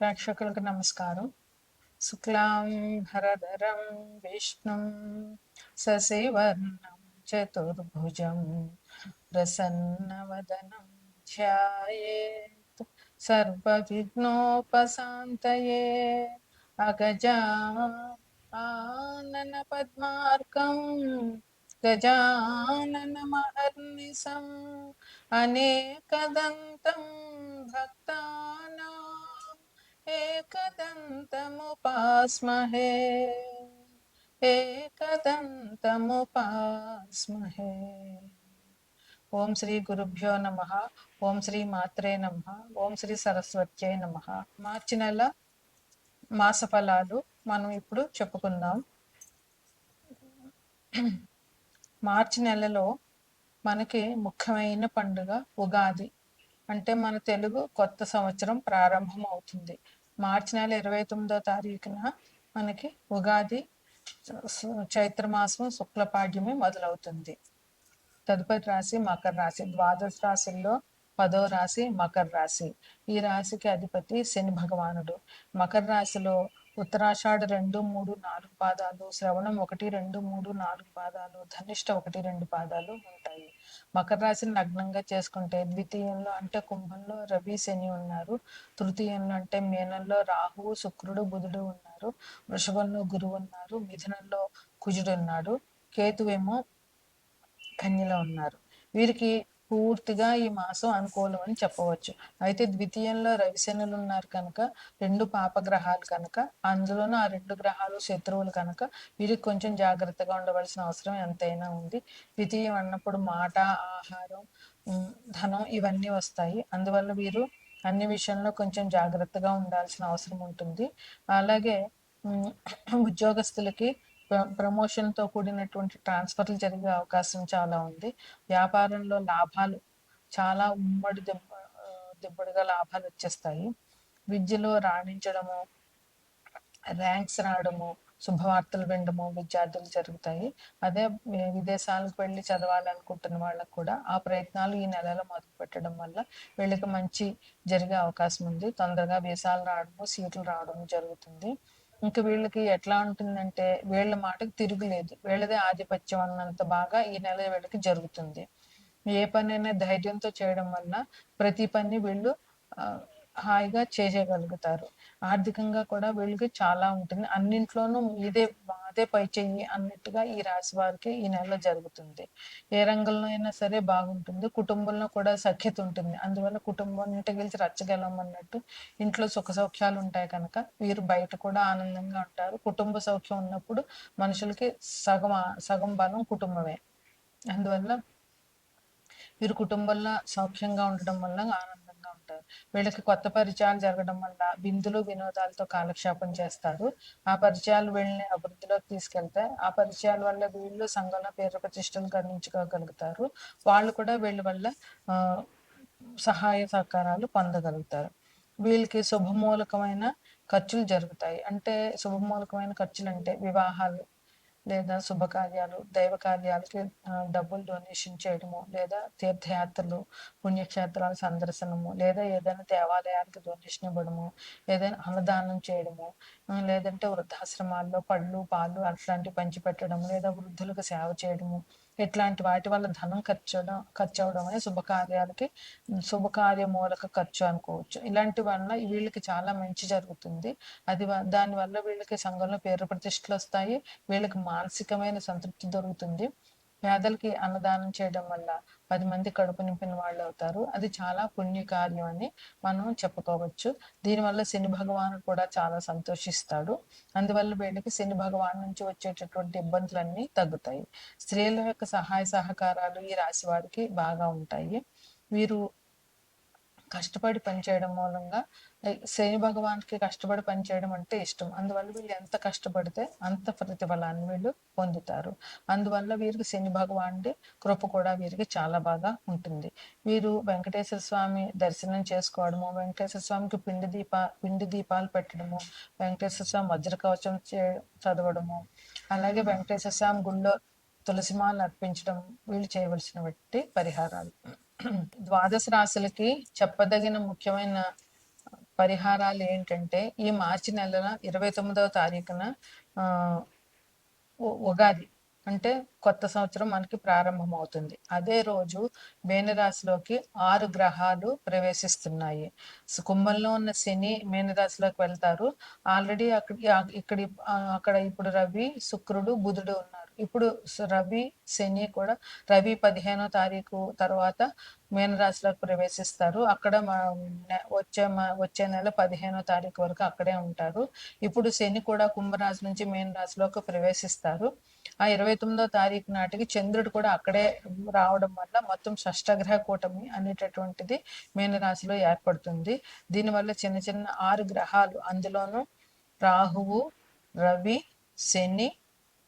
ప్రేక్షకులకు నమస్కారం. శుక్లాం భరధరం విష్ణుం శశివర్ణం చతుర్భుజం ప్రసన్నవదనం ధ్యాయేత్ సర్వవిఘ్నోపశాంతయే. అగజా ఆనన పద్మార్కం గజాననమహర్నిశం అనేకదంతం భక్తానాం एकदन्तमुपास्महे एकदन्तमुपास्महे. ఓం శ్రీ గురుభ్యో నమః. ఓం శ్రీ మాత్రే నమః. ఓం శ్రీ సరస్వత్యై నమః. మార్చి నెల మాస ఫలాలు మనం ఇప్పుడు చెప్పుకుందాం. మార్చి నెలలో మనకి ముఖ్యమైన పండుగ ఉగాది. అంటే మన తెలుగు కొత్త సంవత్సరం ప్రారంభం అవుతుంది. మార్చి నెల 29వ తారీఖున మనకి ఉగాది చైత్రమాసం శుక్లపాడ్యమి మొదలవుతుంది. తదుపరి రాశి మకర రాశి. ద్వాదశ రాశుల్లో 10వ రాశి మకర రాశి. ఈ రాశికి అధిపతి శని భగవానుడు. మకర రాశిలో ఉత్తరాషాఢ 2, 3, 4 పాదాలు, శ్రవణం 1, 2, 3, 4 పాదాలు, ధనిష్ట 1, 2 పాదాలు ఉంటాయి. మకర రాశిని లగ్నంగా చేసుకుంటే ద్వితీయంలో అంటే కుంభంలో రవి శని ఉన్నారు. తృతీయంలో అంటే మీనంలో రాహువు శుక్రుడు బుధుడు ఉన్నారు. వృషభంలో గురువు ఉన్నారు. మిథునంలో కుజుడు ఉన్నాడు. కేతువేమో కన్యలో ఉన్నారు. వీరికి పూర్తిగా ఈ మాసం అనుకూలం అని చెప్పవచ్చు. అయితే ద్వితీయంలో రవిశనులు ఉన్నారు కనుక, 2 పాపగ్రహాలు కనుక, అందులోనూ ఆ 2 గ్రహాలు శత్రువులు కనుక వీరికి కొంచెం జాగ్రత్తగా ఉండవలసిన అవసరం ఎంతైనా ఉంది. ద్వితీయం అన్నప్పుడు మాట, ఆహారం, ధనం ఇవన్నీ వస్తాయి. అందువల్ల వీరు అన్ని విషయంలో కొంచెం జాగ్రత్తగా ఉండాల్సిన అవసరం ఉంటుంది. అలాగే ఉద్యోగస్తులకి ప్రమోషన్తో కూడినటువంటి ట్రాన్స్ఫర్లు జరిగే అవకాశం చాలా ఉంది. వ్యాపారంలో లాభాలు చాలా దిబ్బడిగా లాభాలు వచ్చేస్తాయి. విద్యలో రాణించడము, ర్యాంక్స్ రావడము, శుభవార్తలు వినడము విద్యార్థులు జరుగుతాయి. అదే విదేశాలకు వెళ్ళి చదవాలనుకుంటున్న వాళ్ళకు కూడా ఆ ప్రయత్నాలు ఈ నెలలో మొదలు పెట్టడం వల్ల వీళ్ళకి మంచి జరిగే అవకాశం ఉంది. తొందరగా వీసాలు రావడము, సీట్లు రావడము జరుగుతుంది. ఇంకా వీళ్ళకి ఎట్లా ఉంటుందంటే వీళ్ళ మాటకు తిరుగులేదు. వీళ్ళదే ఆధిపత్యం అన్నంత బాగా ఈ నెల వీళ్ళకి జరుగుతుంది. ఏ పనైనా ధైర్యంతో చేయడం వల్ల ప్రతి పని వీళ్ళు హాయిగా చేయగలుగుతారు. ఆర్థికంగా కూడా వీళ్ళకి చాలా ఉంటుంది. అన్నింట్లోనూ మాదే పై చెయ్యి అన్నట్టుగా ఈ రాశి వారికి ఈ నెలలో జరుగుతుంది. ఏ రంగంలో అయినా సరే బాగుంటుంది. కుటుంబంలో కూడా సఖ్యత ఉంటుంది. అందువల్ల కుటుంబం ఇంట గెలిచి రచ్చగలం అన్నట్టు ఇంట్లో సుఖ సౌఖ్యాలు ఉంటాయి కనుక వీరు బయట కూడా ఆనందంగా ఉంటారు. కుటుంబ సౌఖ్యం ఉన్నప్పుడు మనుషులకి సగం బలం కుటుంబమే. అందువల్ల వీరు కుటుంబంలో సౌఖ్యంగా ఉండడం వల్ల ఆనందంగా ఉంటారు. వీళ్ళకి కొత్త పరిచయాలు జరగడం వల్ల విందులు వినోదాలతో కాలక్షేపం చేస్తారు. ఆ పరిచయాలు వీళ్ళని అభివృద్ధిలోకి తీసుకెళ్తాయి. ఆ పరిచయాల వల్ల వీళ్ళు సంఘంలో పేరు ప్రతిష్టలు గణించుకోగలుగుతారు. వాళ్ళు కూడా వీళ్ళ వల్ల సహాయ సహకారాలు పొందగలుగుతారు. వీళ్ళకి శుభమూలకమైన ఖర్చులు జరుగుతాయి. అంటే శుభమూలకమైన ఖర్చులు అంటే వివాహాలు లేదా శుభకార్యాలు, దైవ కార్యాలకి డబ్బులు డొనేషన్ చేయడము, లేదా తీర్థయాత్రలు, పుణ్యక్షేత్రాల సందర్శనము, లేదా ఏదైనా దేవాలయాలకు డొనేషన్ ఇవ్వడము, ఏదైనా అన్నదానం చేయడము, లేదంటే వృద్ధాశ్రమాల్లో పళ్ళు పాలు అట్లాంటివి పంచిపెట్టడం, లేదా వృద్ధులకు సేవ చేయడము, ఇట్లాంటి వాటి వల్ల ధనం ఖర్చు అవడం అనే శుభకార్య మూలక ఖర్చు అనుకోవచ్చు. ఇలాంటి వల్ల వీళ్ళకి చాలా మంచి జరుగుతుంది. దానివల్ల వీళ్ళకి సంఘంలో పేరు ప్రతిష్టలు వస్తాయి. వీళ్ళకి మానసికమైన సంతృప్తి దొరుకుతుంది. పేదలకి అన్నదానం చేయడం వల్ల 10 మంది కడుపు నింపిన వాళ్ళు అవుతారు. అది చాలా పుణ్యకార్యం అని మనం చెప్పుకోవచ్చు. దీనివల్ల శని భగవానుడు కూడా చాలా సంతోషిస్తాడు. అందువల్ల వీళ్ళకి శని భగవాన్ నుంచి వచ్చేటటువంటి ఇబ్బందులన్నీ తగ్గుతాయి. స్త్రీల యొక్క సహాయ సహకారాలు ఈ రాశి వారికి బాగా ఉంటాయి. వీరు కష్టపడి పనిచేయడం మూలంగా శని భగవాన్కి కష్టపడి పనిచేయడం అంటే ఇష్టం. అందువల్ల వీళ్ళు ఎంత కష్టపడితే అంత ప్రతిఫలాన్ని వీళ్ళు పొందుతారు. అందువల్ల వీరికి శని భగవానుడి కృప కూడా వీరికి చాలా బాగా ఉంటుంది. వీరు వెంకటేశ్వర స్వామి దర్శనం చేసుకోవడము, వెంకటేశ్వర స్వామికి పిండి దీపాలు పెట్టడము, వెంకటేశ్వర స్వామి వజ్ర కవచం చదవడము, అలాగే వెంకటేశ్వర స్వామి గుళ్ళో తులసిమాలను అర్పించడం వీళ్ళు చేయవలసినటువంటి పరిహారాలు. ద్వాదశ రాశులకి చెప్పదగిన ముఖ్యమైన పరిహారాలు ఏంటంటే, ఈ మార్చి నెల 29వ తారీఖున ఉగాది అంటే కొత్త సంవత్సరం మనకి ప్రారంభమవుతుంది. అదే రోజు మీనరాశిలోకి 6 గ్రహాలు ప్రవేశిస్తున్నాయి. కుంభంలో ఉన్న శని మీనరాశిలోకి వెళ్తారు. ఆల్రెడీ అక్కడ ఇప్పుడు రవి, శుక్రుడు, బుధుడు ఉన్నారు. ఇప్పుడు రవి, శని కూడా రవి 15వ తారీఖు తర్వాత మీనరాశిలోకి ప్రవేశిస్తారు. అక్కడ వచ్చే నెల 15వ తారీఖు వరకు అక్కడే ఉంటారు. ఇప్పుడు శని కూడా కుంభరాశి నుంచి మీనరాశిలోకి ప్రవేశిస్తారు. ఆ 29వ తారీఖు నాటికి చంద్రుడు కూడా అక్కడే రావడం వల్ల మొత్తం షష్టగ్రహ కూటమి అనేటటువంటిది మీనరాశిలో ఏర్పడుతుంది. దీనివల్ల చిన్న చిన్న 6 గ్రహాలు, అందులోనూ రాహువు, రవి, శని,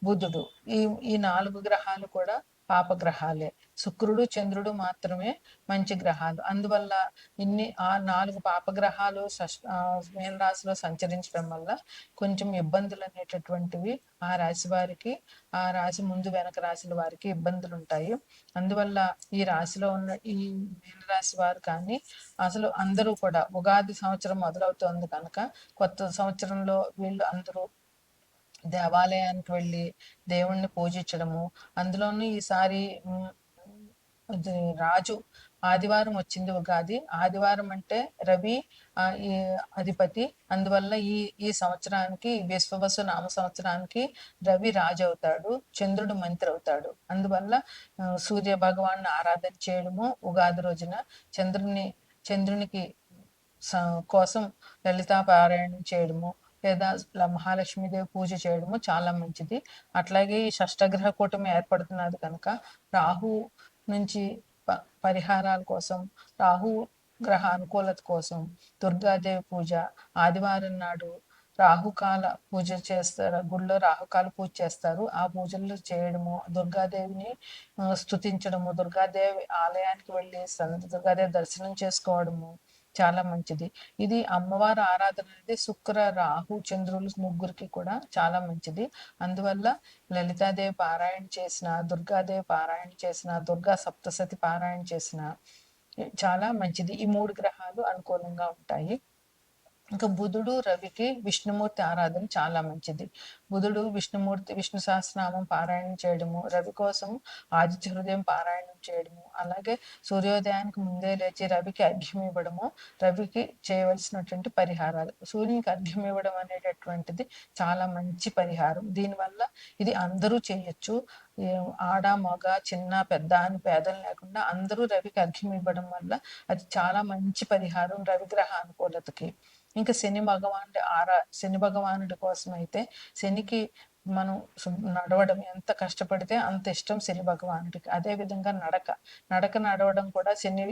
బుధుడు, ఈ ఈ 4 గ్రహాలు కూడా పాపగ్రహాలే. శుక్రుడు, చంద్రుడు మాత్రమే మంచి గ్రహాలు. అందువల్ల ఆ 4 పాపగ్రహాలు మీన రాశిలో సంచరించడం వల్ల కొంచెం ఇబ్బందులు అనేటటువంటివి ఆ రాశి వారికి, ఆ రాశి ముందు వెనక రాశుల వారికి ఇబ్బందులు ఉంటాయి. అందువల్ల ఈ రాశిలో ఉన్న ఈ మీన రాశి వారు కానీ అసలు అందరూ కూడా ఉగాది సంవత్సరం మొదలవుతోంది కనుక కొత్త సంవత్సరంలో వీళ్ళు అందరూ దేవాలయానికి వెళ్ళి దేవుణ్ణి పూజించడము, అందులోనూ ఈసారి రాజు ఆదివారం వచ్చింది ఉగాది. ఆదివారం అంటే రవి ఈ అధిపతి. అందువల్ల ఈ సంవత్సరానికి విశ్వవసు నామ సంవత్సరానికి రవి రాజు అవుతాడు, చంద్రుడు మంత్రి అవుతాడు. అందువల్ల సూర్య భగవాన్ని ఆరాధన చేయడము, ఉగాది రోజున చంద్రునికి కోసం లలితా పారాయణం చేయడము, లేదా మహాలక్ష్మీదేవి పూజ చేయడము చాలా మంచిది. అట్లాగే ఈ షష్టగ్రహ కూటమి ఏర్పడుతున్నది కనుక రాహు నుంచి పరిహారాల కోసం, రాహు గ్రహ అనుకూలత కోసం దుర్గాదేవి పూజ ఆదివారం నాడు రాహుకాల పూజ చేస్తారు. గుళ్ళో రాహుకాల పూజ చేస్తారు. ఆ పూజలు చేయడము, దుర్గాదేవిని స్తుతించడము, దుర్గాదేవి ఆలయానికి వెళ్ళి దుర్గాదేవి దర్శనం చేసుకోవడము చాలా మంచిది. ఇది అమ్మవారి ఆరాధన అనేది శుక్ర, రాహు, చంద్రులు ముగ్గురికి కూడా చాలా మంచిది. అందువల్ల లలితాదేవి పారాయణ చేసిన, దుర్గాదేవి పారాయణ చేసిన, దుర్గా సప్తశతి పారాయణ చేసిన చాలా మంచిది. ఈ 3 గ్రహాలు అనుకూలంగా ఉంటాయి. ఇంకా బుధుడు, రవికి విష్ణుమూర్తి ఆరాధన చాలా మంచిది. బుధుడు విష్ణు సహస్రనామం పారాయణం చేయడము, రవి కోసం ఆదిత్య హృదయం పారాయణం చేయడము, అలాగే సూర్యోదయానికి ముందే లేచి రవికి అర్ఘ్యం ఇవ్వడము, రవికి చేయవలసినటువంటి పరిహారాలు. సూర్యునికి అర్ఘ్యం ఇవ్వడం అనేటటువంటిది చాలా మంచి పరిహారం. దీనివల్ల ఇది అందరూ చేయొచ్చు. ఆడ, మగ, చిన్న, పెద్ద అని భేదం లేకుండా అందరూ రవికి అర్ఘ్యం ఇవ్వడం వల్ల అది చాలా మంచి పరిహారం రవిగ్రహ అనుకూలతకి. ఇంకా శని భగవానుడి కోసం అయితే శనికి మనం నడవడం ఎంత కష్టపడితే అంత ఇష్టం శని భగవానుడికి. అదే విధంగా నడవడం కూడా శని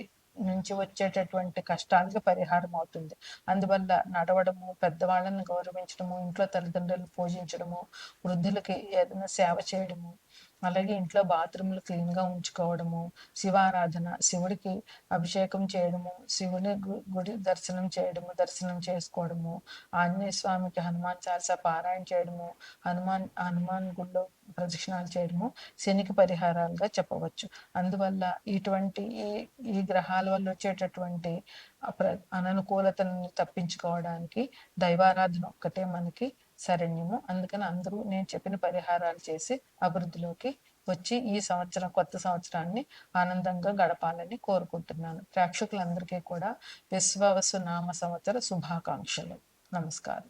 నుంచి వచ్చేటటువంటి కష్టాలకి పరిహారం అవుతుంది. అందువల్ల నడవడము, పెద్దవాళ్ళని గౌరవించడము, ఇంట్లో తల్లిదండ్రులను పూజించడము, వృద్ధులకి ఏదైనా సేవ చేయడము, అలాగే ఇంట్లో బాత్రూమ్లు క్లీన్గా ఉంచుకోవడము, శివారాధన, శివుడికి అభిషేకం చేయడము, శివుని గుడి దర్శనం చేసుకోవడము, ఆంజనేయ స్వామికి హనుమాన్ చాలీసా పారాయణ చేయడము, హనుమాన్ గుడిలో ప్రదక్షిణాలు చేయడము శనికి పరిహారాలుగా చెప్పవచ్చు. అందువల్ల ఇటువంటి ఈ గ్రహాల వల్ల వచ్చేటటువంటి అననుకూలతను తప్పించుకోవడానికి దైవారాధన ఒక్కటే మనకి శరణ్యము. అందుకని అందరూ నేను చెప్పిన పరిహారాలు చేసి అభివృద్ధిలోకి వచ్చి ఈ కొత్త సంవత్సరాన్ని ఆనందంగా గడపాలని కోరుకుంటున్నాను. ప్రేక్షకులందరికీ కూడా విశ్వవసు నామ సంవత్సర శుభాకాంక్షలు. నమస్కారం.